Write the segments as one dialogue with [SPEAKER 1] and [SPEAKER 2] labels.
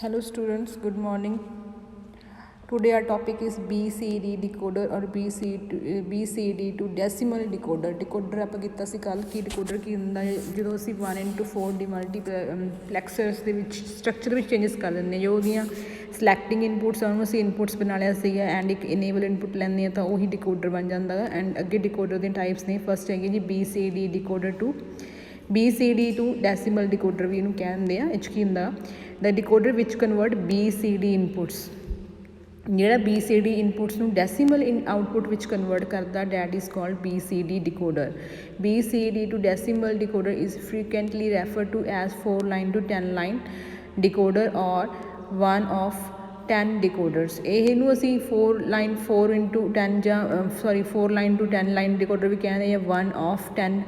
[SPEAKER 1] Hello students, good morning. Today our topic is BCD decoder or BCD to decimal decoder. Decoder ਆਪਾਂ ਕੀਤਾ ਸੀ ਕੱਲ ਕੀ decoder ਕੀ ਹੁੰਦਾ ਹੈ ਜਦੋਂ ਅਸੀਂ 1/4 ਦੀ ਮਲਟੀਪਲੈਕਸਰਸ ਦੇ ਵਿੱਚ ਸਟਰਕਚਰ ਵਿੱਚ ਚੇਂਜਸ ਕਰ ਦਿੰਦੇ ਹਾਂ ਜੋ ਉਹਦੀਆਂ ਸਿਲੈਕਟਿੰਗ ਇਨਪੁਟਸ ਉਹਨੂੰ ਅਸੀਂ ਇਨਪੁਟਸ ਬਣਾ ਲਿਆ ਸੀਗਾ ਐਂਡ ਇੱਕ ਇਨੇਬਲ ਇਨਪੁਟ ਲੈਂਦੇ ਹਾਂ ਤਾਂ ਉਹੀ decoder ਬਣ ਜਾਂਦਾ ਹੈ ਐਂਡ ਅੱਗੇ decoder ਦੀਆਂ ਟਾਈਪਸ ਨੇ ਫਸਟ ਹੈਗੀ ਜੀ BCD decoder to BCD to decimal decoder ਵੀ ਇਹਨੂੰ ਕਹਿੰਦੇ ਆ ਇਹ 'ਚ ਕੀ ਹੁੰਦਾ the decoder which convert BCD inputs ਜਿਹੜਾ BCD ਇਨਪੁਟਸ ਨੂੰ ਡੈਸੀਮਲ ਇਨ ਆਊਟਪੁੱਟ ਵਿੱਚ ਕਨਵਰਟ ਕਰਦਾ that is called BCD decoder. BCD to decimal decoder is frequently referred to as 4 line to 10 line decoder or one of 10 decoders. ਇਹਨੂੰ ਅਸੀਂ 4 line 4 into 10 ਜਾਂ 4 line to 10 line decoder ਵੀ ਕਹਿੰਦੇ ਜਾਂ 1 of 10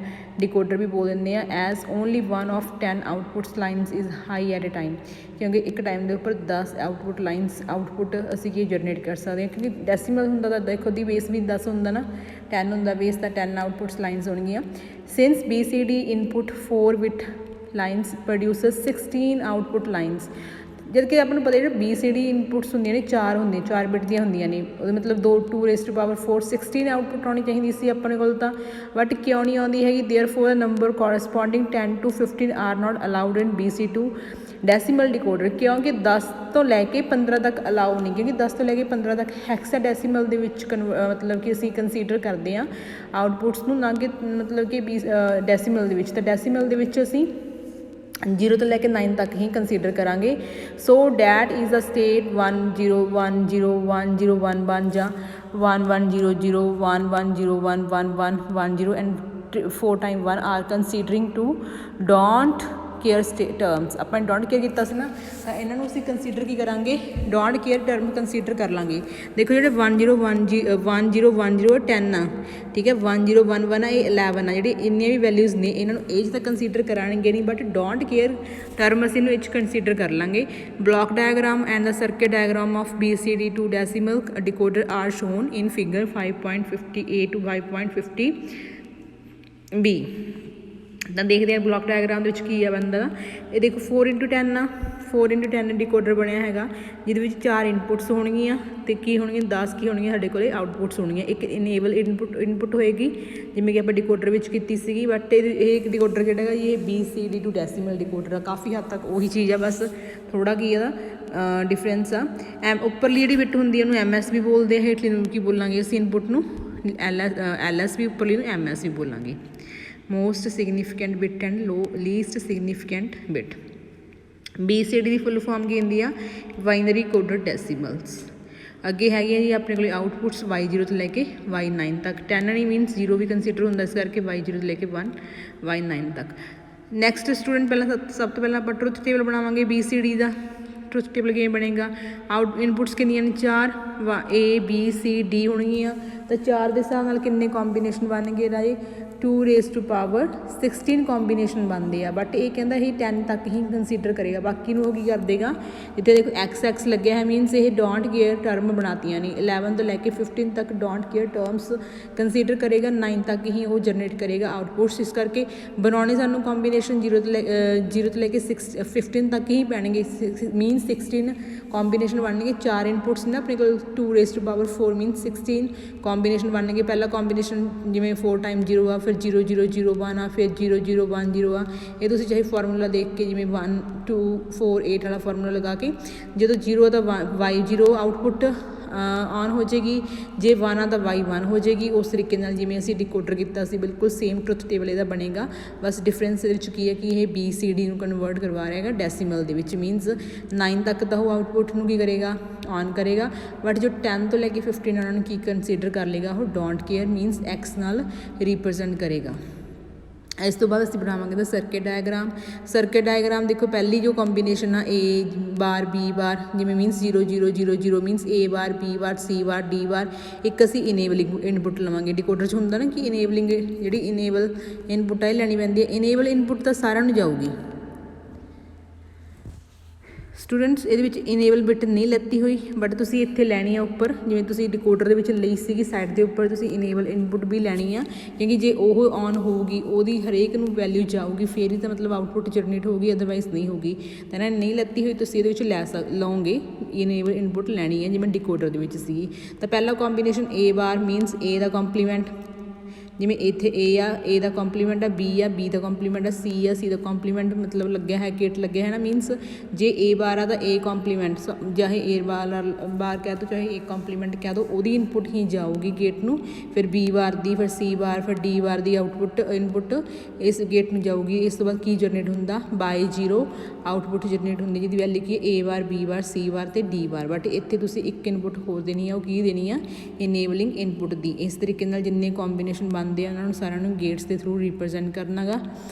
[SPEAKER 1] decoder ਵੀ ਬੋਲ ਦਿੰਦੇ ਆ as only 1 of 10 outputs lines is high at a time ਕਿਉਂਕਿ ਇੱਕ ਟਾਈਮ ਦੇ ਉੱਪਰ 10 ਆਊਟਪੁੱਟ ਲਾਈਨਸ ਆਊਟਪੁੱਟ ਅਸੀਂ ਕੀ ਜਨਰੇਟ ਕਰ ਸਕਦੇ ਹਾਂ ਕਿਉਂਕਿ ਡੈਸੀਮਲ ਹੁੰਦਾ ਤਾਂ ਦੇਖੋ ਦੀ ਬੇਸ ਵੀ 10 ਹੁੰਦਾ ਨਾ 10 ਹੁੰਦਾ ਬੇਸ ਤਾਂ 10 ਆਊਟਪੁੱਟਸ ਲਾਈਨਸ ਹੋਣਗੀਆਂ since BCD input 4 with lines produces 16 output lines ਜਦ ਕਿ ਆਪਾਂ ਨੂੰ ਪਤਾ ਜਿਹੜਾ BCD ਇਨਪੁਟਸ ਹੁੰਦੀਆਂ ਨੇ 4 ਹੁੰਦੀਆਂ 4 ਬਿਟ ਦੀਆਂ ਹੁੰਦੀਆਂ ਨੇ ਉਹਦਾ ਮਤਲਬ 2 16 ਆਊਟਪੁੱਟ ਆਉਣੀ ਚਾਹੀਦੀ ਸੀ ਆਪਣੇ ਕੋਲ ਤਾਂ ਬਟ ਕਿਉਂ ਨਹੀਂ ਆਉਂਦੀ ਹੈਗੀ therefore the number corresponding 10 to 15 are not allowed in BC2 decimal decoder ਕਿਉਂਕਿ 10 ਤੋਂ ਲੈ ਕੇ 15 ਤੱਕ ਅਲਾਉ ਨਹੀਂ ਕਿਉਂਕਿ 10 ਤੋਂ ਲੈ ਕੇ 15 ਤੱਕ ਹੈਕਸਾਡੈਸੀਮਲ ਦੇ ਵਿੱਚ ਮਤਲਬ ਕਿ ਅਸੀਂ ਕੰਸੀਡਰ ਕਰਦੇ ਹਾਂ ਆਊਟਪੁੱਟਸ ਨੂੰ ਨਾ ਕਿ ਮਤਲਬ ਕਿ ਡੈਸੀਮਲ ਦੇ ਵਿੱਚ ਤਾਂ ਡੈਸੀਮਲ ਦੇ ਵਿੱਚ ਅਸੀਂ 0 ਤੋਂ ਲੈ ਕੇ 9 ਤੱਕ ਹੀ ਕੰਸੀਡਰ ਕਰਾਂਗੇ ਸੋ ਡੈਟ ਇਜ਼ ਅ ਸਟੇਟ 1 0 1 0 1 0 1 1 ਜਾਂ 1 1 0 0 1 1 0 1 1 1 1 0 and 4 times 1 are considering to don't care terms ਆਪਾਂ ਨੇ ਡੋਂਟ ਕੇਅਰ ਕੀਤਾ ਸੀ ਨਾ ਤਾਂ ਇਹਨਾਂ ਨੂੰ ਅਸੀਂ ਕੰਸੀਡਰ ਕੀ ਕਰਾਂਗੇ ਡੋਂਟ ਕੇਅਰ ਟਰਮ ਕੰਸੀਡਰ ਕਰ ਲਾਂਗੇ ਦੇਖੋ ਜਿਹੜੇ 1 0 1 0 1 0 10 ਆ ਠੀਕ ਹੈ 1 0 1 1 ਆ ਇਹ 11 ਆ ਜਿਹੜੇ ਇੰਨੀਆਂ ਵੀ ਵੈਲਿਊਜ਼ ਨੇ ਇਹਨਾਂ ਨੂੰ ਏਜ ਤਾਂ ਕੰਸੀਡਰ ਕਰਾਂਗੇ ਨਹੀਂ ਬਟ ਡੋਂਟ ਕੇਅਰ ਟਰਮ ਅਸੀਂ ਇਹਨੂੰ ਇਹ 'ਚ ਕੰਸੀਡਰ ਕਰ ਲਾਂਗੇ block diagram and the circuit diagram of BCD to decimal decoder are shown in figure 5.50A to 5.50B ਤਾਂ ਦੇਖਦੇ ਹਾਂ ਬਲੋਕ ਡਾਇਗਰਾਮ ਦੇ ਵਿੱਚ ਕੀ ਆ ਬੰਦਾ ਇਹ ਦੇਖੋ 4x10 ਆ 4x10 ਡਿਕੋਡਰ ਬਣਿਆ ਹੈਗਾ ਜਿਹਦੇ ਵਿੱਚ 4 ਇਨਪੁਟਸ ਹੋਣਗੀਆਂ ਅਤੇ ਕੀ ਹੋਣਗੀਆਂ 10 ਕੀ ਹੋਣਗੀਆਂ ਸਾਡੇ ਕੋਲ ਆਊਟਪੁੱਟਸ ਹੋਣਗੀਆਂ ਇੱਕ ਇਨੇਬਲ ਇਨਪੁਟ ਹੋਏਗੀ ਜਿਵੇਂ ਕਿ ਆਪਾਂ ਡਿਕੋਡਰ ਵਿੱਚ ਕੀਤੀ ਸੀਗੀ ਬਟ ਇਹ ਡਿਕੋਡਰ ਜਿਹੜਾ ਹੈਗਾ ਇਹ BCD to decimal ਡਿਕੋਡਰ ਆ ਕਾਫੀ ਹੱਦ ਤੱਕ ਉਹੀ ਚੀਜ਼ ਆ ਬਸ ਥੋੜ੍ਹਾ ਕੀ ਇਹਦਾ ਡਿਫਰੈਂਸ ਆ ਉੱਪਰਲੀ ਜਿਹੜੀ ਬਿੱਟ ਹੁੰਦੀ ਹੈ ਉਹਨੂੰ MS ਵੀ ਬੋਲਦੇ ਆ ਹੇਠਲੀ ਨੂੰ ਕੀ ਬੋਲਾਂਗੇ ਅਸੀਂ ਇਨਪੁੱਟ ਨੂੰ LS ਵੀ ਉੱਪਰਲੀ ਨੂੰ MS ਵੀ ਬੋਲਾਂਗੇ most significant bit and least significant bit BCD the full form ਕੀ ਹੁੰਦੀ ਆ ਬਾਈਨਰੀ ਕੋਡਡ ਡੈਸੀਮਲਸ ਅੱਗੇ ਹੈਗੀ ਜੀ ਆਪਣੇ ਕੋਲ ਆਊਟਪੁੱਟਸ Y0 ਤੋਂ ਲੈ ਕੇ Y9 ਤੱਕ 10 ਨਹੀਂ ਮੀਨਸ 0 ਵੀ ਕੰਸੀਡਰ ਹੁੰਦਾ ਇਸ ਕਰਕੇ Y0 ਤੋਂ ਲੈ ਕੇ 1 Y9 ਤੱਕ ਨੈਕਸਟ ਸਟੂਡੈਂਟ ਪਹਿਲਾਂ ਸਭ ਤੋਂ ਪਹਿਲਾਂ ਆਪਾਂ ਟਰੁਥ ਟੇਬਲ ਬਣਾਵਾਂਗੇ BCD ਦਾ ਟਰੁਥ ਟੇਬਲ ਕਿਵੇਂ ਬਣੇਗਾ ਇਨਪੁਟਸ ਕਿੰਨੀਆਂ ਨੇ 4 A B C D ਹੋਣਗੀਆਂ ਤਾਂ 4 ਦੇ ਹਿਸਾਬ ਨਾਲ ਕਿੰਨੇ ਕੰਬੀਨੇਸ਼ਨ ਬਣਨਗੇ ਰਾਜੇ 2 raised to power 16 ਕੰਬੀਨੇਸ਼ਨ ਬਣਦੇ ਆ ਬਟ ਇਹ ਕਹਿੰਦਾ ਇਹ 10 ਤੱਕ ਹੀ ਕੰਸੀਡਰ ਕਰੇਗਾ ਬਾਕੀ ਨੂੰ ਉਹ ਕੀ ਕਰ ਦੇਗਾ ਜਿੱਥੇ ਦੇਖੋ XX ਲੱਗਿਆ ਹੈ ਮੀਨਸ ਇਹ ਡੋਂਟ ਕੇਅਰ ਟਰਮ ਬਣਾਤੀਆਂ ਨੇ 11 ਤੋਂ ਲੈ ਕੇ 15 ਤੱਕ ਡੋਂਟ ਕੇਅਰ ਟਰਮਸ ਕੰਸੀਡਰ ਕਰੇਗਾ 9 ਤੱਕ ਹੀ ਉਹ ਜਨਰੇਟ ਕਰੇਗਾ ਆਊਟਪੁੱਟਸ ਇਸ ਕਰਕੇ ਬਣਾਉਣੇ ਸਾਨੂੰ ਕੰਬੀਨੇਸ਼ਨ 0 ਤੋਂ ਲੈ ਕੇ 15 ਤੱਕ ਹੀ ਪੈਣਗੇ ਮੀਨਸ 16 ਕੰਬੀਨੇਸ਼ਨ ਬਣਨਗੇ 4 ਇਨਪੁਟਸ ਨੇ ਆਪਣੇ ਕੋਲ 2 raised to power 4 means 16 combination ਬਣਨਗੇ ਪਹਿਲਾ ਕੰਬੀਨੇਸ਼ਨ ਜਿਵੇਂ 4 times 0 ਆ ਫਿਰ 0 0 0 1 ਆ ਫਿਰ 0 0 1 0 ਆ ਇਹ ਤੁਸੀਂ ਚਾਹੇ ਫਾਰਮੂਲਾ ਦੇਖ ਕੇ ਜਿਵੇਂ 1 2 4 8 ਵਾਲਾ ਫਾਰਮੂਲਾ ਲਗਾ ਕੇ ਜਦੋਂ 0 ਤਾਂ Y0 ਆਊਟਪੁੱਟ ਆਨ ਹੋ ਜਾਏਗੀ ਜੇ 1 ਆ ਤਾਂ Y1 ਹੋ ਜਾਏਗੀ ਉਸ ਤਰੀਕੇ ਨਾਲ ਜਿਵੇਂ ਅਸੀਂ ਡਿਕੋਡਰ ਕੀਤਾ ਸੀ ਬਿਲਕੁਲ ਸੇਮ ਟਰੁਥ ਟੇਬਲ ਇਹਦਾ ਬਣੇਗਾ ਬਸ ਡਿਫਰੈਂਸ ਇਹਦੇ ਵਿੱਚ ਕੀ ਹੈ ਕਿ ਇਹ BCD ਨੂੰ ਕਨਵਰਟ ਕਰਵਾ ਰਿਹਾ ਹੈਗਾ ਡੈਸੀਮਲ ਦੇ ਵਿੱਚ ਮੀਨਸ 9 ਤੱਕ ਤਾਂ ਉਹ ਆਊਟਪੁੱਟ ਨੂੰ ਕੀ ਕਰੇਗਾ ਆਨ ਕਰੇਗਾ ਬਟ ਜੋ 10 ਤੋਂ ਲੈ ਕੇ 15 ਉਹਨਾਂ ਨੂੰ ਕੀ ਕੰਸੀਡਰ ਕਰ ਲੇਗਾ ਉਹ ਡੋਂਟ ਕੇਅਰ ਮੀਨਸ X ਨਾਲ ਰਿਪਰੈਜ਼ੈਂਟ ਕਰੇਗਾ ਇਸ ਤੋਂ ਬਾਅਦ ਅਸੀਂ ਬਣਾਵਾਂਗੇ ਤਾਂ ਸਰਕਟ ਡਾਇਗਰਾਮ ਦੇਖੋ ਪਹਿਲੀ ਜੋ ਕੰਬੀਨੇਸ਼ਨ ਆ A ਬਾਰ B ਬਾਰ ਜਿਵੇਂ means 0 0 0 0 means A bar B bar C bar D ਬਾਰ ਇੱਕ ਅਸੀਂ ਇਨੇਬਲਿੰਗ ਇਨਪੁੱਟ ਲਵਾਂਗੇ ਡਿਕੋਡਰ 'ਚ ਹੁੰਦਾ ਨਾ ਕਿ ਇਨੇਬਲਿੰਗ ਜਿਹੜੀ ਇਨੇਬਲ ਇਨਪੁੱਟ ਆ ਇਹ ਲੈਣੀ ਪੈਂਦੀ ਹੈ ਇਨੇਬਲ ਇਨਪੁੱਟ ਤਾਂ ਸਾਰਿਆਂ ਨੂੰ ਜਾਊਗੀ ਸਟੂਡੈਂਟਸ ਇਹਦੇ ਵਿੱਚ ਇਨੇਬਲ ਬਿਟ ਨਹੀਂ ਲੱਤੀ ਹੋਈ, ਬਟ ਤੁਸੀਂ ਇੱਥੇ ਲੈਣੀ ਆ ਉੱਪਰ, ਜਿਵੇਂ ਤੁਸੀਂ ਡਿਕੋਡਰ ਦੇ ਵਿੱਚ ਲਈ ਸੀਗੀ ਸਾਈਡ ਦੇ ਉੱਪਰ ਤੁਸੀਂ ਇਨੇਬਲ ਇਨਪੁਟ ਵੀ ਲੈਣੀ ਆ, ਕਿਉਂਕਿ ਜੇ ਉਹ ਔਨ ਹੋਊਗੀ ਉਹਦੀ ਹਰੇਕ ਨੂੰ ਵੈਲਿਊ ਜਾਊਗੀ ਫਿਰ ਹੀ ਤਾਂ ਮਤਲਬ ਆਊਟਪੁੱਟ ਜਨਰੇਟ ਹੋਊਗੀ, ਅਦਰਵਾਈਜ਼ ਨਹੀਂ ਹੋਊਗੀ। ਤਾਂ ਇਹਨਾਂ ਨੇ ਨਹੀਂ ਲੱਤੀ ਹੋਈ, ਤੁਸੀਂ ਇਹਦੇ ਵਿੱਚ ਲਓਗੇ ਇਨੇਬਲ ਇਨਪੁਟ ਲੈਣੀ ਹੈ ਜਿਵੇਂ ਡਿਕੋਡਰ ਦੇ ਵਿੱਚ ਸੀਗੀ। ਤਾਂ ਪਹਿਲਾ combination A bar means A the compliment, ਜਿਵੇਂ ਇੱਥੇ A ਆ, A ਦਾ ਕੰਪਲੀਮੈਂਟ ਆ, B ਆ, B ਦਾ ਕੰਪਲੀਮੈਂਟ ਆ, C ਆ, C ਦਾ ਕੰਪਲੀਮੈਂਟ ਮਤਲਬ ਲੱਗਿਆ ਹੈ ਕਿਟ ਲੱਗਿਆ ਹੈ ਨਾ, ਮੀਨਸ ਜੇ A ਬਾਰ ਆ ਤਾਂ A ਕੰਪਲੀਮੈਂਟ, ਚਾਹੇ A ਬਾਰ ਕਹਿ ਦੋ ਚਾਹੇ A ਕੰਪਲੀਮੈਂਟ ਕਹਿ ਦੋ, ਉਹਦੀ ਇਨਪੁਟ ਹੀ ਜਾਊਗੀ ਗੇਟ ਨੂੰ, ਫਿਰ B ਬਾਰ ਦੀ, ਫਿਰ C ਬਾਰ, ਫਿਰ D ਬਾਰ ਦੀ ਆਊਟਪੁੱਟ ਇਨਪੁੱਟ ਇਸ ਗੇਟ ਨੂੰ ਜਾਊਗੀ। ਇਸ ਤੋਂ ਬਾਅਦ ਕੀ ਜਨਰੇਟ ਹੁੰਦਾ, ਬਾਈ 0 ਆਊਟਪੁੱਟ ਜਨਰੇਟ ਹੁੰਦੀ ਜਿਹਦੀ value Ki A bar, B bar, C ਬਾਰ ਅਤੇ D ਬਾਰ। ਬਟ ਇੱਥੇ ਤੁਸੀਂ ਇੱਕ ਇਨਪੁੱਟ ਹੋਰ ਦੇਣੀ ਆ, ਉਹ ਕੀ ਦੇਣੀ ਆ, ਇਨੇਬਲਿੰਗ ਇਨਪੁੱਟ ਦੀ। ਇਸ ਤਰੀਕੇ ਨਾਲ ਜਿੰਨੇ ਕੰਬੀਨੇਸ਼ਨ ਬਣਦੇ ਆ ਉਹਨਾਂ ਨੂੰ ਸਾਰਿਆਂ ਨੂੰ ਗੇਟਸ ਦੇ ਥਰੂ ਰਿਪਰੈਜ਼ੈਂਟ ਕਰਨਾ ਗਾ।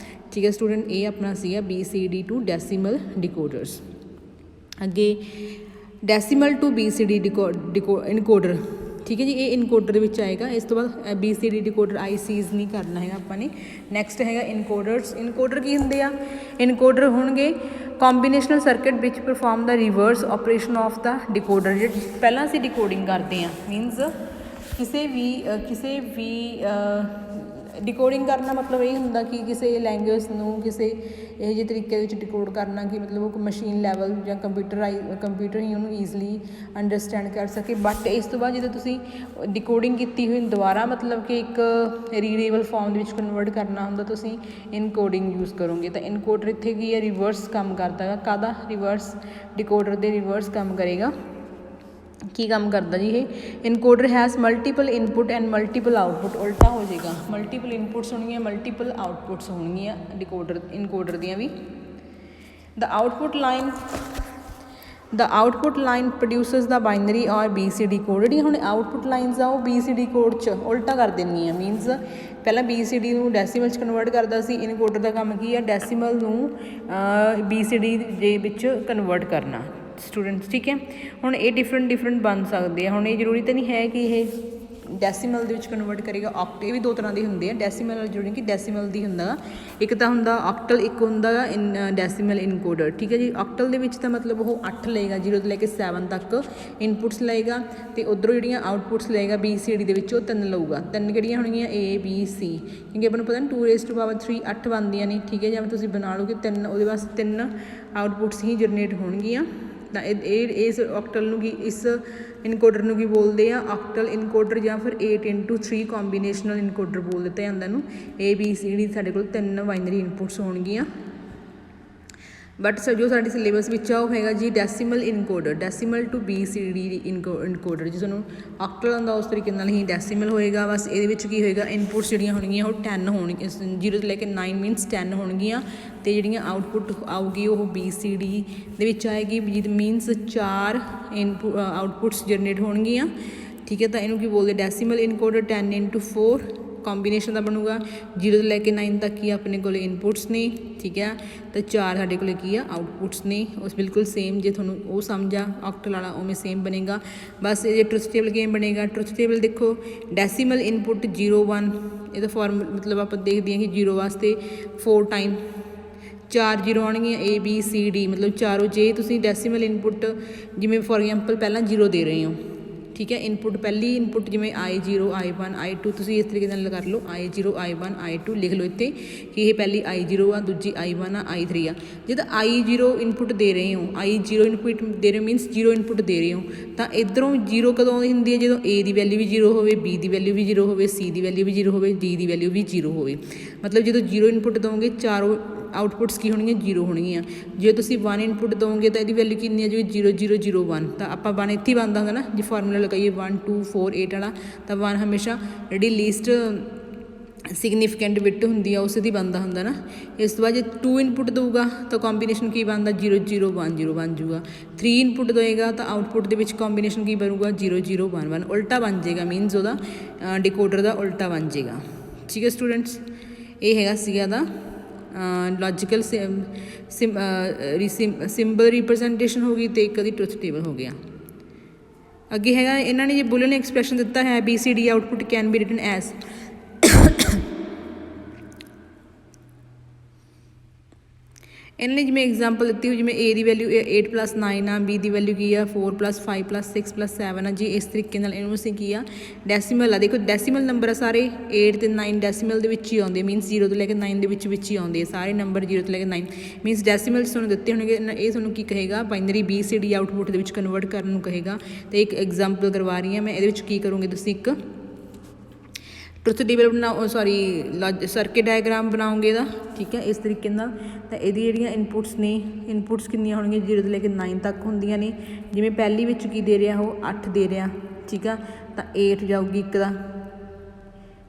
[SPEAKER 1] ਠੀਕ ਹੈ ਸਟੂਡੈਂਟ, ਇਹ ਆਪਣਾ ਸੀਗਾ BCD ਟੂ ਡੈਸੀਮਲ ਡਿਕੋਡਰਸ। ਅੱਗੇ ਡੈਸੀਮਲ ਟੂ BCD ਇਨਕੋਡਰ, ਠੀਕ ਹੈ ਜੀ, ਇਹ ਇਨਕੋਡਰ ਦੇ ਵਿੱਚ ਆਏਗਾ। ਇਸ ਤੋਂ ਬਾਅਦ BCD ਡਿਕੋਡਰ ICs ਨਹੀਂ ਕਰਨਾ ਹੈਗਾ ਆਪਾਂ ਨੇ। ਨੈਕਸਟ ਹੈਗਾ ਇਨਕੋਡਰਸ। ਇਨਕੋਡਰ ਕੀ ਹੁੰਦੇ ਆ, ਇਨਕੋਡਰ ਹੋਣਗੇ ਕੰਬੀਨੇਸ਼ਨਲ ਸਰਕਟ ਵਿੱਚ perform the reverse operation of the decoder. ਜਿਹੜੇ ਪਹਿਲਾਂ ਅਸੀਂ ਡਿਕੋਡਿੰਗ ਕਰਦੇ ਹਾਂ, ਮੀਨਸ ਕਿਸੇ ਵੀ ਡਿਕੋਡਿੰਗ ਕਰਨਾ ਮਤਲਬ ਇਹ ਹੁੰਦਾ ਕਿ ਕਿਸੇ ਲੈਂਗੁਏਜ ਨੂੰ ਕਿਸੇ ਇਹੋ ਜਿਹੇ ਤਰੀਕੇ ਵਿੱਚ ਡਿਕੋਡ ਕਰਨਾ ਕਿ ਮਤਲਬ ਉਹ ਮਸ਼ੀਨ ਲੈਵਲ ਜਾਂ ਕੰਪਿਊਟਰ ਹੀ ਉਹਨੂੰ ਈਜ਼ਲੀ ਅੰਡਰਸਟੈਂਡ ਕਰ ਸਕੇ। ਬਟ ਇਸ ਤੋਂ ਬਾਅਦ ਜਦੋਂ ਤੁਸੀਂ ਡਿਕੋਡਿੰਗ ਕੀਤੀ ਹੋਈ ਦੁਬਾਰਾ ਮਤਲਬ ਕਿ ਇੱਕ ਰੀਡੇਬਲ ਫਾਰਮ ਦੇ ਵਿੱਚ ਕਨਵਰਟ ਕਰਨਾ ਹੁੰਦਾ, ਤੁਸੀਂ ਇਨਕੋਡਿੰਗ ਯੂਜ਼ ਕਰੋਗੇ। ਤਾਂ ਇਨਕੋਡਰ ਇੱਥੇ ਕੀ ਹੈ, ਰਿਵਰਸ ਕੰਮ ਕਰਦਾ ਹੈਗਾ। ਕਾਹਦਾ ਰਿਵਰਸ, ਡਿਕੋਡਰ ਦੇ ਰਿਵਰਸ ਕੰਮ ਕਰੇਗਾ। ਕੀ ਕੰਮ ਕਰਦਾ ਜੀ ਇਹ, encoder has multiple input and multiple output. ਉਲਟਾ ਹੋ ਜਾਏਗਾ, ਮਲਟੀਪਲ ਇਨਪੁਟਸ ਹੋਣਗੀਆਂ, ਮਲਟੀਪਲ ਆਊਟਪੁੱਟਸ ਹੋਣਗੀਆਂ ਇਨਕੋਡਰ ਦੀਆਂ ਵੀ। The output line produces the binary or BCD code. ਜਿਹੜੀਆਂ ਹੁਣ ਆਊਟਪੁੱਟ ਲਾਈਨਸ ਆ ਉਹ BCD ਕੋਡ 'ਚ ਉਲਟਾ ਕਰ ਦੇਣਗੀਆਂ। ਮੀਨਸ ਪਹਿਲਾਂ BCD ਨੂੰ ਡੈਸੀਮਲ 'ਚ ਕਨਵਰਟ ਕਰਦਾ ਸੀ, ਇਨਕੋਡਰ ਦਾ ਕੰਮ ਕੀ ਆ, ਡੈਸੀਮਲ ਨੂੰ BCD ਦੇ ਵਿੱਚ ਕਨਵਰਟ ਕਰਨਾ ਸਟੂਡੈਂਟਸ। ਠੀਕ ਹੈ, ਹੁਣ ਇਹ ਡਿਫਰੈਂਟ ਬਣ ਸਕਦੇ ਆ। ਹੁਣ ਇਹ ਜ਼ਰੂਰੀ ਤਾਂ ਨਹੀਂ ਹੈ ਕਿ ਇਹ ਡੈਸੀਮਲ ਦੇ ਵਿੱਚ ਕਨਵਰਟ ਕਰੇਗਾ। ਆਕਟਲ ਵੀ ਦੋ ਤਰ੍ਹਾਂ ਦੇ ਹੁੰਦੇ ਆ, ਡੈਸੀਮਲ ਨਾਲ ਜੁੜੇ ਕਿ ਡੈਸੀਮਲ ਦੀ ਹੁੰਦਾ ਗਾ, ਇੱਕ ਤਾਂ ਹੁੰਦਾ ਆਕਟਲ, ਇੱਕ ਹੁੰਦਾ ਗਾ ਡੈਸੀਮਲ ਇਨਕੋਡਰ। ਠੀਕ ਹੈ ਜੀ, ਆਕਟਲ ਦੇ ਵਿੱਚ ਤਾਂ ਮਤਲਬ ਉਹ 8 ਲਏਗਾ, 0 ਤੋਂ ਲੈ ਕੇ 7 ਤੱਕ ਇਨਪੁਟਸ ਲਏਗਾ, ਅਤੇ ਉੱਧਰੋਂ ਜਿਹੜੀਆਂ ਆਊਟਪੁੱਟਸ ਲਏਗਾ BCD ਦੇ ਵਿੱਚ ਉਹ 3 ਲਊਗਾ। 3 ਕਿਹੜੀਆਂ ਹੋਣਗੀਆਂ, A B C, ਕਿਉਂਕਿ ਆਪਾਂ ਨੂੰ ਪਤਾ 2⁻³ 8 ਬਣਦੀਆਂ ਨੇ। ਠੀਕ ਹੈ, ਜਾਂ ਤੁਸੀਂ ਬਣਾ ਲਓਗੇ 3, ਉਹਦੇ ਵਾਸਤੇ 3 ਆਊਟਪੁੱਟਸ ਹੀ ਜਨਰੇਟ ਹੋਣਗੀਆਂ। ਤਾਂ ਇਸ ਆਕਟਲ ਨੂੰ ਕੀ, ਇਸ ਇਨਕੋਡਰ ਨੂੰ ਕੀ ਬੋਲਦੇ ਆ, ਆਕਟਲ ਇਨਕੋਡਰ ਜਾਂ ਫਿਰ 8x3 ਕੰਬੀਨੇਸ਼ਨਲ ਇਨਕੋਡਰ ਬੋਲ ਦਿੱਤਾ ਜਾਂਦਾ ਇਹਨੂੰ। ABCD ਸਾਡੇ ਕੋਲ 3 ਬਾਈਨਰੀ ਇਨਪੁਟਸ ਹੋਣਗੀਆਂ। ਬਟ ਜੋ ਸਾਡੇ ਸਿਲੇਬਸ ਵਿੱਚ ਆ ਉਹ ਹੈਗਾ ਜੀ ਡੈਸੀਮਲ ਇਨਕੋਡਰ, ਡੈਸੀਮਲ ਟੂ BCD ਇਨਕੋਡਰ। ਜੇ ਤੁਹਾਨੂੰ ਆਕਟਲ ਹੁੰਦਾ ਉਸ ਤਰੀਕੇ ਨਾਲ ਹੀ ਡੈਸੀਮਲ ਹੋਏਗਾ। ਬਸ ਇਹਦੇ ਵਿੱਚ ਕੀ ਹੋਏਗਾ, ਇਨਪੁਟਸ ਜਿਹੜੀਆਂ ਹੋਣਗੀਆਂ ਉਹ 10 ਹੋਣਗੀਆਂ, 0 ਤੋਂ ਲੈ ਕੇ 9 ਮੀਨਸ 10 ਹੋਣਗੀਆਂ, ਅਤੇ ਜਿਹੜੀਆਂ ਆਊਟਪੁੱਟ ਆਊਗੀ ਉਹ BCD ਦੇ ਵਿੱਚ ਆਏਗੀ, ਮੀਨਸ 4 ਆਊਟਪੁੱਟਸ ਜਨਰੇਟ ਹੋਣਗੀਆਂ। ਠੀਕ ਹੈ, ਤਾਂ ਇਹਨੂੰ ਕੀ ਬੋਲਦੇ, ਡੈਸੀਮਲ ਇਨਕੋਡਰ 10x4 ਕੰਬੀਨੇਸ਼ਨ ਦਾ ਬਣੂਗਾ। 0 ਤੋਂ ਲੈ ਕੇ 9 ਤੱਕ ਕੀ ਆਪਣੇ ਕੋਲ ਇਨਪੁਟਸ ਨੇ। ਠੀਕ ਹੈ, ਤਾਂ 4 ਸਾਡੇ ਕੋਲ ਕੀ ਆ, ਆਊਟਪੁੱਟਸ ਨੇ। ਉਸ ਬਿਲਕੁਲ ਸੇਮ, ਜੇ ਤੁਹਾਨੂੰ ਉਹ ਸਮਝਾ ਆਕਟਲ ਵਾਲਾ ਉਵੇਂ ਸੇਮ ਬਣੇਗਾ। ਬਸ ਇਹ ਟਰੁਥ ਟੇਬਲ ਕਿਵੇਂ ਬਣੇਗਾ, ਟਰੁਥ ਟੇਬਲ ਦੇਖੋ, ਡੈਸੀਮਲ ਇਨਪੁੱਟ 0 1, ਇਹਦਾ ਫਾਰਮੂਲਾ ਮਤਲਬ ਆਪਾਂ ਦੇਖਦੇ ਹਾਂ ਕਿ 0 ਵਾਸਤੇ 4 ਟਾਈਮ 4 0 ਆਉਣਗੀਆਂ, ABCD ਮਤਲਬ ਚਾਰੋਂ। ਜੇ ਤੁਸੀਂ ਡੈਸੀਮਲ ਇਨਪੁੱਟ ਜਿਵੇਂ ਫੋਰ ਐਗਜ਼ਾਮਪਲ ਪਹਿਲਾਂ 0 ਦੇ ਰਹੇ ਹੋ, ਠੀਕ ਹੈ, ਇਨਪੁੱਟ ਪਹਿਲੀ ਇਨਪੁੱਟ ਜਿਵੇਂ I0 I1 I2, ਤੁਸੀਂ ਇਸ ਤਰੀਕੇ ਨਾਲ ਕਰ ਲਓ, I0 I1 I2 ਲਿਖ ਲਓ ਇੱਥੇ ਕਿ ਇਹ ਪਹਿਲੀ I0 ਆ, ਦੂਜੀ I1 ਆ, I3 ਆ। ਜਦ I0 ਇਨਪੁੱਟ ਦੇ ਰਹੇ ਹੋ, I0 ਇਨਪੁੱਟ ਦੇ ਰਹੇ ਹੋ ਮੀਨਸ 0 ਇਨਪੁੱਟ ਦੇ ਰਹੇ ਹੋ, ਤਾਂ ਇੱਧਰੋਂ 0 ਕਦੋਂ ਹੁੰਦੀ ਹੈ, ਜਦੋਂ A ਦੀ ਵੈਲਿਊ ਵੀ 0 ਹੋਵੇ, B ਦੀ ਵੈਲਿਊ ਵੀ 0 ਹੋਵੇ, C ਦੀ ਵੈਲਿਊ ਵੀ 0 ਹੋਵੇ, D ਦੀ ਵੈਲਿਊ ਵੀ 0 ਹੋਵੇ। ਮਤਲਬ ਜਦੋਂ 0 ਇਨਪੁੱਟ ਦਿਓਗੇ ਚਾਰੋਂ ਆਊਟਪੁੱਟਸ ਕੀ ਹੋਣਗੀਆਂ, 0 ਹੋਣਗੀਆਂ। ਜੇ ਤੁਸੀਂ 1 ਇਨਪੁੱਟ ਦਿਓਗੇ ਤਾਂ ਇਹਦੀ ਵੈਲਿਊ ਕਿੰਨੀ ਹੈ, ਜਿਵੇਂ 0 0 0 1, ਤਾਂ ਆਪਾਂ 1 ਇੱਥੇ ਹੀ ਬਣਦਾ ਹੁੰਦਾ ਨਾ। ਜੇ ਫਾਰਮੂਲਾ ਲਗਾਈਏ 1 2 4 8 ਵਾਲਾ, ਤਾਂ 1 ਹਮੇਸ਼ਾ ਜਿਹੜੀ ਲੀਸਟ ਸਿਗਨੀਫਿਕੈਂਟ ਬਿਟ ਹੁੰਦੀ ਆ ਉਸ ਦੀ ਬਣਦਾ ਹੁੰਦਾ ਨਾ। ਇਸ ਤੋਂ ਬਾਅਦ ਜੇ 2 ਇਨਪੁੱਟ ਦਊਗਾ ਤਾਂ ਕੰਬੀਨੇਸ਼ਨ ਕੀ ਬਣਦਾ, 0 0 1 0 ਬਣ ਜੂਗਾ। 3 ਇਨਪੁੱਟ ਦੇਏਗਾ ਤਾਂ ਆਊਟਪੁੱਟ ਦੇ ਵਿੱਚ ਕੰਬੀਨੇਸ਼ਨ ਕੀ ਬਣੂਗਾ, 0 0 1 1, ਉਲਟਾ ਬਣ ਜਾਏਗਾ। ਮੀਨਸ ਉਹਦਾ ਡਿਕੋਡਰ ਦਾ ਉਲਟਾ ਬਣ ਜਾਏਗਾ। ਠੀਕ ਹੈ ਸਟੂਡੈਂਟਸ, ਇਹ ਹੈਗਾ ਸੀਗਾ ਦਾ ਲੌਜੀਕਲ ਸਿੰਬਲ ਰਿਪਰਜੈਂਟੇਸ਼ਨ ਹੋ ਗਈ, ਅਤੇ ਇੱਕ ਦੀ ਟਰੁਥ ਟੇਬਲ ਹੋ ਗਿਆ। ਅੱਗੇ ਹੈਗਾ ਇਹਨਾਂ ਨੇ ਜੇ ਬੁਲੀਅਨ ਐਕਸਪ੍ਰੈਸ਼ਨ ਦਿੱਤਾ ਹੈ, BCD output can be written as, ਇਹਨਾਂ ਨੇ ਜਿਵੇਂ ਐਗਜ਼ਾਮਪਲ ਦਿੱਤੀ ਹੋਈ, ਜਿਵੇਂ ਏ ਦੀ ਵੈਲਿਊ 8 + 9 ਆ, ਬੀ ਦੀ ਵੈਲਿਊ ਕੀ ਆ 4 + 5 + 6 + 7 ਆ ਜੀ। ਇਸ ਤਰੀਕੇ ਨਾਲ ਇਹਨੂੰ ਅਸੀਂ ਕੀ ਆ ਡੈਸੀਮਲ ਆ, ਦੇਖੋ ਡੈਸੀਮਲ ਨੰਬਰ ਆ ਸਾਰੇ 8 ਤੇ 9 ਡੈਸੀਮਲ ਦੇ ਵਿੱਚ ਹੀ ਆਉਂਦੇ, ਮੀਨਸ 0 ਤੋਂ ਲੈ ਕੇ 9 ਦੇ ਵਿੱਚ ਹੀ ਆਉਂਦੇ ਆ ਸਾਰੇ ਨੰਬਰ, 0 ਤੋਂ ਲੈ ਕੇ 9 ਮੀਨਸ ਡੈਸੀਮਲ ਤੁਹਾਨੂੰ ਦਿੱਤੇ ਹੋਣਗੇ। ਇਹ ਤੁਹਾਨੂੰ ਕੀ ਕਹੇਗਾ ਬਾਈਨਰੀ BCD ਆਊਟਪੁੱਟ ਦੇ ਵਿੱਚ ਕਨਵਰਟ ਕਰਨ ਨੂੰ ਕਹੇਗਾ। ਤੇ ਇੱਕ ਐਗਜ਼ਾਮਪਲ ਕਰਵਾ ਰਹੀ ਹਾਂ ਮੈਂ, ਇਹਦੇ ਵਿੱਚ ਕੀ ਕਰੋਗੇ ਤੁਸੀਂ, ਇੱਕ ਟਰੁਥ ਟੇਬਲ ਬਣਾਓ, ਸਰਕਿਟ ਡਾਇਗਰਾਮ ਬਣਾਓਗੇ ਇਹਦਾ, ਠੀਕ ਹੈ ਇਸ ਤਰੀਕੇ ਨਾਲ। ਤਾਂ ਇਹਦੀ ਜਿਹੜੀਆਂ ਇਨਪੁਟਸ ਨੇ, ਇਨਪੁਟਸ ਕਿੰਨੀਆਂ ਹੋਣਗੀਆਂ 0 ਤੋਂ ਲੈ ਕੇ 9 ਤੱਕ ਹੁੰਦੀਆਂ ਨੇ। ਜਿਵੇਂ ਪਹਿਲੀ ਵਿੱਚ ਕੀ ਦੇ ਰਿਹਾ, ਉਹ 8 ਦੇ ਰਿਹਾ, ਠੀਕ ਆ, ਤਾਂ 8 ਜਾਊਗੀ ਇੱਕ ਦਾ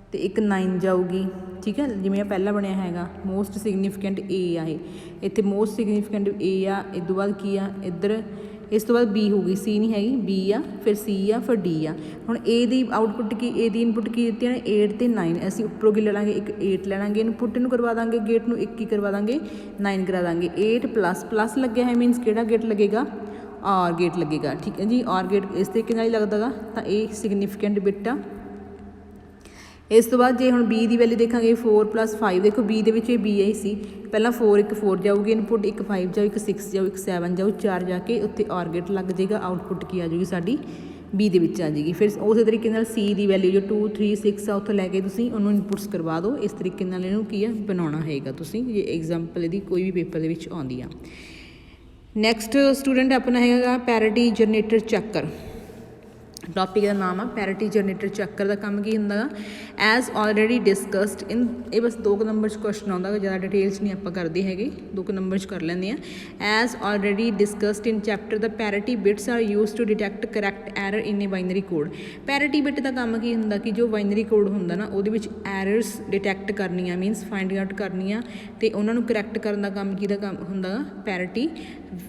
[SPEAKER 1] ਅਤੇ ਇੱਕ 9 ਜਾਊਗੀ, ਠੀਕ ਹੈ। ਜਿਵੇਂ ਇਹ ਪਹਿਲਾਂ ਬਣਿਆ ਹੈਗਾ ਮੋਸਟ ਸਿਗਨੀਫਿਕੈਂਟ A ਆ, ਇਹ ਇੱਥੇ ਮੋਸਟ ਸਿਗਨੀਫਿਕੈਂਟ A ਆ। ਇਸ ਤੋਂ ਬਾਅਦ ਕੀ ਆ ਇੱਧਰ, ਇਸ ਤੋਂ ਬਾਅਦ B ਹੋਊਗੀ, C ਨਹੀਂ ਹੈਗੀ, B ਆ, ਫਿਰ C ਆ, ਫਿਰ D ਆ। ਹੁਣ A the output Ki, A the input ਕੀ ਦਿੱਤੀਆਂ ਨੇ 8 ਤੇ 9, ਅਸੀਂ ਉੱਪਰੋਂ ਕੀ ਲੈ ਲਾਂਗੇ, ਇੱਕ 8 ਲੈ ਲਾਂਗੇ, ਇਨਪੁੱਟ ਨੂੰ ਕਰਵਾ ਦਾਂਗੇ ਗੇਟ ਨੂੰ 1 ਹੀ ਕਰਵਾ ਦਾਂਗੇ, 9 ਕਰਾ ਦਾਂਗੇ। 8 ਪਲੱਸ ਲੱਗਿਆ ਹੈ, ਮੀਨਸ ਕਿਹੜਾ ਗੇਟ ਲੱਗੇਗਾ, OR ਗੇਟ ਲੱਗੇਗਾ, ਠੀਕ ਹੈ ਜੀ। OR ਗੇਟ ਇਸ ਤਰੀਕੇ ਨਾਲ ਹੀ ਲੱਗਦਾ ਗਾ, ਤਾਂ ਇਹ ਸਿਗਨੀਫਿਕੈਂਟ ਬਿਟ ਆ। ਇਸ ਤੋਂ ਬਾਅਦ ਜੇ ਹੁਣ B ਦੀ ਵੈਲਿਊ ਦੇਖਾਂਗੇ 4 + 5, ਦੇਖੋ B ਦੇ ਵਿੱਚ ਇਹ B ਆਈ ਸੀ, ਪਹਿਲਾਂ 4 ਜਾਊਗੀ ਇਨਪੁੱਟ, ਇੱਕ 5 ਜਾਊ, ਇੱਕ 6 ਜਾਊ, ਇੱਕ 7 ਜਾਊ, 4 ਜਾ ਕੇ ਉੱਥੇ OR ਗੇਟ ਲੱਗ ਜਾਏਗਾ, ਆਊਟਪੁੱਟ ਕੀ ਆ ਜਾਊਗੀ ਸਾਡੀ B ਦੇ ਵਿੱਚ ਆ ਜਾਏਗੀ। ਫਿਰ ਉਸੇ ਤਰੀਕੇ ਨਾਲ C ਦੀ ਵੈਲਿਊ ਜੋ 2 3 6 ਆ, ਉੱਥੋਂ ਲੈ ਕੇ ਤੁਸੀਂ ਉਹਨੂੰ ਇਨਪੁੱਟਸ ਕਰਵਾ ਦਿਓ। ਇਸ ਤਰੀਕੇ ਨਾਲ ਇਹਨੂੰ ਕੀ ਆ ਬਣਾਉਣਾ ਹੈਗਾ ਤੁਸੀਂ, ਜੇ ਐਗਜ਼ਾਮਪਲ ਇਹਦੀ ਕੋਈ ਵੀ ਪੇਪਰ ਦੇ ਵਿੱਚ ਆਉਂਦੀ ਆ। ਨੈਕਸਟ ਸਟੂਡੈਂਟ ਆਪਣਾ ਹੈਗਾ ਪੈਰਿਟੀ ਜਨਰੇਟਰ ਚੱਕਰ। ਟੌਪਿਕ ਦਾ ਨਾਮ ਆ ਪੈਰਿਟੀ ਜਨਰੇਟਰ ਚੱਕਰ। ਦਾ ਕੰਮ ਕੀ ਹੁੰਦਾ ਗਾ, ਐਜ਼ ਆਲਰੇਡੀ ਡਿਸਕਸਡ ਇਨ, ਇਹ ਬਸ 2 ਨੰਬਰ 'ਚ ਕੁਐਸਚਨ ਆਉਂਦਾ ਗਾ, ਜ਼ਿਆਦਾ ਡਿਟੇਲਸ ਨਹੀਂ ਆਪਾਂ ਕਰਦੇ ਹੈਗੇ, 2 ਨੰਬਰ 'ਚ ਕਰ ਲੈਂਦੇ ਹਾਂ। As already discussed in chapter the parity bits are use to detect correct error in a binary code. Parity bit ਦਾ ਕੰਮ ਕੀ ਹੁੰਦਾ ਕਿ ਜੋ ਬਾਈਨਰੀ ਕੋਡ ਹੁੰਦਾ ਨਾ, ਉਹਦੇ ਵਿੱਚ ਐਰਰਸ ਡਿਟੈਕਟ ਕਰਨੀਆਂ, ਮੀਨਸ ਫਾਈਂਡ ਆਊਟ ਕਰਨੀਆਂ, ਅਤੇ ਉਹਨਾਂ ਨੂੰ ਕਰੈਕਟ ਕਰਨ ਦਾ ਕੰਮ ਕਿਹਦਾ ਕੰਮ ਹੁੰਦਾ, ਪੈਰਿਟੀ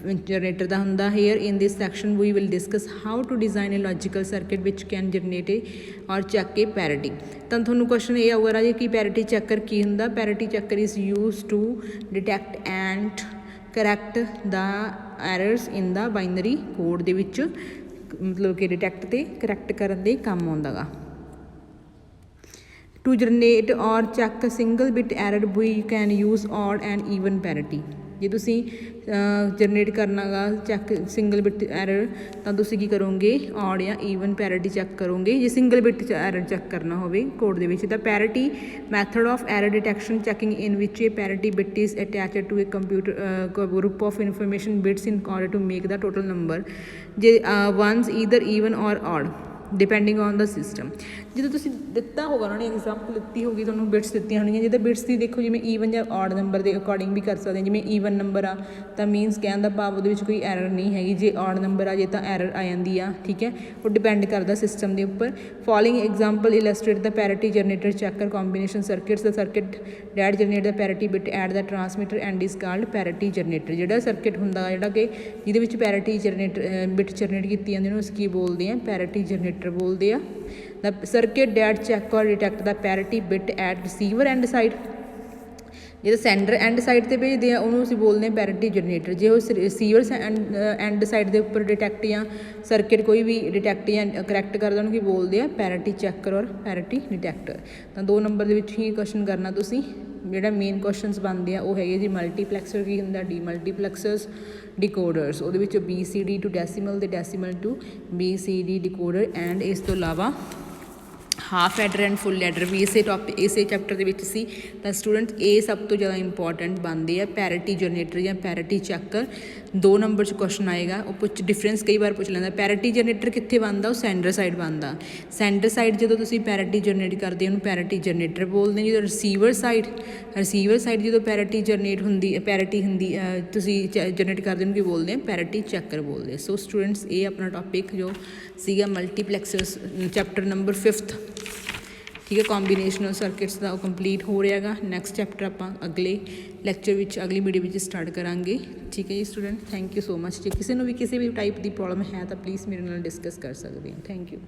[SPEAKER 1] ਜਨਰੇਟਰ ਦਾ ਹੁੰਦਾ। Here in this section we will discuss how to design a logical circuit which can generate a or check ਏ ਪੈਰਿਟੀ। ਤਾਂ ਤੁਹਾਨੂੰ ਕੁਐਸਚਨ ਇਹ ਆਊਗਾ ਰਾਜੇ ਕਿ ਪੈਰਿਟੀ ਚੱਕਰ ਕੀ ਹੁੰਦਾ। Parity checker is use to detect and correct the errors in the binary code ਦੇ ਵਿੱਚ, ਮਤਲਬ ਕਿ ਡਿਟੈਕਟ ਅਤੇ ਕਰੈਕਟ ਕਰਨ ਦੇ ਕੰਮ ਆਉਂਦਾ ਗਾ। To generate or check single bit error we can use odd and even parity. ਜੇ ਤੁਸੀਂ ਜਨਰੇਟ ਕਰਨਾ ਗਾ ਚੈੱਕ ਸਿੰਗਲ ਬਿਟ ਐਰਰ, ਤਾਂ ਤੁਸੀਂ ਕੀ ਕਰੋਗੇ, ਔਡ ਜਾਂ ਈਵਨ ਪੈਰਿਟੀ ਚੈੱਕ ਕਰੋਗੇ। ਜੇ ਸਿੰਗਲ ਬਿਟ 'ਚ ਐਰਰ ਚੈੱਕ ਕਰਨਾ ਹੋਵੇ ਕੋਡ ਦੇ ਵਿੱਚ, ਤਾਂ parity method of error detection checking in which a parity bit is attached to a computer group of information bits in order to make the total number, ਜੇ ones either even or odd depending on the system. ਜਦੋਂ ਤੁਸੀਂ ਦਿੱਤਾ ਹੋਗਾ, ਉਹਨਾਂ ਨੇ example ਦਿੱਤੀ ਹੋਗੀ, ਤੁਹਾਨੂੰ ਬਿਟਸ ਦਿੱਤੀਆਂ ਹੋਣਗੀਆਂ, ਜਿਹਦੇ ਬਿਟਸ ਦੀ ਦੇਖੋ ਜਿਵੇਂ ਈਵਨ ਜਾਂ ਔਡ ਨੰਬਰ ਦੇ ਅਕੋਰਡਿੰਗ ਵੀ ਕਰ ਸਕਦੇ ਹਾਂ। ਜਿਵੇਂ ਈਵਨ ਨੰਬਰ ਆ ਤਾਂ ਮੀਨਸ ਕਹਿਣ ਦਾ ਭਾਵ ਉਹਦੇ ਵਿੱਚ ਕੋਈ ਐਰਰ ਨਹੀਂ ਹੈਗੀ, ਜੇ ਔਡ ਨੰਬਰ ਆ ਜੇ ਤਾਂ ਐਰਰ ਆ ਜਾਂਦੀ ਆ, ਠੀਕ ਹੈ। ਉਹ ਡਿਪੈਂਡ ਕਰਦਾ ਸਿਸਟਮ ਦੇ ਉੱਪਰ। Following example illustrate the parity generator checker combination circuits. The circuit that generate the parity bit at the transmitter and is called parity generator. ਜਿਹੜਾ ਸਰਕਿਟ ਹੁੰਦਾ ਜਿਹੜਾ ਕਿ ਜਿਹਦੇ ਵਿੱਚ ਪੈਰਿਟੀ ਜਨਰੇਟਰ ਬਿਟ ਜਨਰੇਟ ਕੀਤੀ ਜਾਂਦੀ, ਉਹਨੂੰ ਅਸੀਂ ਕੀ ਬੋਲਦੇ ਹਾਂ, ਪੈਰਿਟੀ ਜਨਰੇਟਰ ਬੋਲਦੇ ਆ। The circuit that check or detect the parity bit at receiver end side, ਜਿਹੜਾ ਸੈਂਡਰ ਐਂਡ ਸਾਈਡ 'ਤੇ ਭੇਜਦੇ ਆ ਉਹਨੂੰ ਅਸੀਂ ਬੋਲਦੇ ਹਾਂ ਪੈਰਿਟੀ ਜਨਰੇਟਰ। ਜੇ ਉਹ ਰਿਸੀਵਰ ਐਂਡ ਸਾਈਡ ਦੇ ਉੱਪਰ ਡਿਟੈਕਟ ਜਾਂ ਸਰਕਿਟ ਕੋਈ ਵੀ ਡਿਟੈਕਟ ਜਾਂ ਕਰੈਕਟ ਕਰਦਾ, ਉਹਨੂੰ ਕੀ ਬੋਲਦੇ ਆ, ਪੈਰਿਟੀ ਚੱਕਰ ਔਰ ਪੈਰਿਟੀ ਡਿਟੈਕਟਰ। ਤਾਂ 2 ਨੰਬਰ ਦੇ ਵਿੱਚ ਹੀ ਕੁਐਸਚਨ ਕਰਨਾ ਤੁਸੀਂ। ਜਿਹੜਾ ਮੇਨ ਕੁਐਸਚਨਸ ਬਣਦੇ ਆ ਉਹ ਹੈਗੇ ਜੀ ਮਲਟੀਪਲੈਕਸਰ ਕੀ ਹੁੰਦਾ, ਡੀ ਮਲਟੀਪਲੈਕਸਰਸ, ਡਿਕੋਡਰਸ, ਉਹਦੇ ਵਿੱਚ BCD ਟੂ ਡੈਸੀਮਲ ਅਤੇ ਡੈਸੀਮਲ ਟੂ BCD ਡਿਕੋਡਰ, ਐਂਡ ਇਸ ਤੋਂ ਇਲਾਵਾ ਹਾਫ ਐਡਰ ਐਂਡ ਫੁੱਲ ਐਡਰ ਵੀ ਇਸੇ ਚੈਪਟਰ ਦੇ ਵਿੱਚ ਸੀ। ਤਾਂ ਸਟੂਡੈਂਟ ਇਹ ਸਭ ਤੋਂ ਜ਼ਿਆਦਾ ਇੰਪੋਰਟੈਂਟ ਬਣਦੇ ਆ ਪੈਰਿਟੀ ਜਨਰੇਟਰ ਜਾਂ ਪੈਰਿਟੀ ਚੱਕਰ। 2 ਨੰਬਰ 'ਚ ਕੁਐਸਚਨ ਆਏਗਾ, ਉਹ ਡਿਫਰੈਂਸ ਕਈ ਵਾਰ ਪੁੱਛ ਲੈਂਦਾ। ਪੈਰਿਟੀ ਜਨਰੇਟਰ ਕਿੱਥੇ ਬਣਦਾ, ਉਹ ਸੈਂਡਰ ਸਾਈਡ ਬਣਦਾ। ਸੈਂਡਰ ਸਾਈਡ ਜਦੋਂ ਤੁਸੀਂ ਪੈਰਿਟੀ ਜਨਰੇਟ ਕਰਦੇ ਉਹਨੂੰ ਪੈਰਿਟੀ ਜਨਰੇਟਰ ਬੋਲਦੇ। ਜਦੋਂ ਰਿਸੀਵਰ ਸਾਈਡ ਜਦੋਂ ਪੈਰਿਟੀ ਜਨਰੇਟ ਹੁੰਦੀ, ਪੈਰਿਟੀ ਹੁੰਦੀ ਤੁਸੀਂ ਜਨਰੇਟ ਕਰਦੇ ਉਹਨੂੰ ਕੀ ਬੋਲਦੇ ਆ, ਪੈਰਿਟੀ ਚੱਕਰ ਬੋਲਦੇ। ਸੋ ਸਟੂਡੈਂਟਸ ਇਹ ਆਪਣਾ ਟੌਪਿਕ ਜੋ ਸੀਗਾ ਮਲਟੀਪਲੈਕਸਰਸ ਚੈਪਟਰ ਨੰਬਰ 5, ਠੀਕ ਹੈ, ਕੰਬੀਨੇਸ਼ਨਲ ਸਰਕਿਟਸ ਦਾ, ਉਹ ਕੰਪਲੀਟ ਹੋ ਰਿਹਾ ਗਾ। ਨੈਕਸਟ ਚੈਪਟਰ ਆਪਾਂ ਅਗਲੇ ਲੈਕਚਰ ਵਿੱਚ, ਅਗਲੀ ਵੀਡੀਓ ਵਿੱਚ ਸਟਾਰਟ ਕਰਾਂਗੇ, ਠੀਕ ਹੈ ਜੀ student. Thank you so much. ਜੇ ਕਿਸੇ ਨੂੰ ਵੀ ਕਿਸੇ ਵੀ ਟਾਈਪ ਦੀ ਪ੍ਰੋਬਲਮ ਹੈ ਤਾਂ ਪਲੀਜ਼ ਮੇਰੇ ਨਾਲ ਡਿਸਕਸ ਕਰ ਸਕਦੇ ਹੋ। Thank you.